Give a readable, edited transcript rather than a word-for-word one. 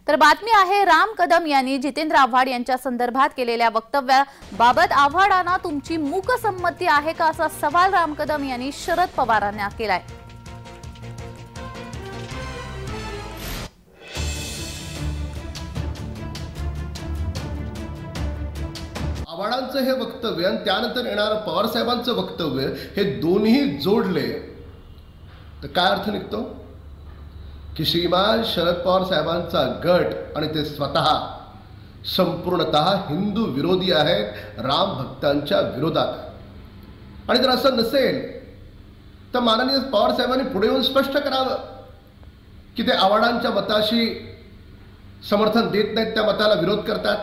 तर बातमी आहे राम कदम यांनी जितेंद्र आव्हाड यांच्या संदर्भात केलेल्या वक्तव्याबाबत आव्हाडांना तुमची मूकसंमती आहे का असा सवाल राम कदम यांनी शरद पवारांना केलाय। आव्हाडांचं हे वक्तव्य आणि त्यानंतर येणारं पवार साहेबांचं वक्तव्य हे दोन्ही जोडले तर काय अर्थ निघतो की श्रीमान शरद पवार साहेबांचा गट आणि ते स्वतः संपूर्णतः हिंदू विरोधी आहेत, राम भक्तांच्या विरोधात। आणि जर असं नसेल तर माननीय पवार साहेबांनी पुढे येऊन स्पष्ट करावं की ते आव्हाडांच्या मताशी समर्थन देत नाहीत, त्या मताला विरोध करतात।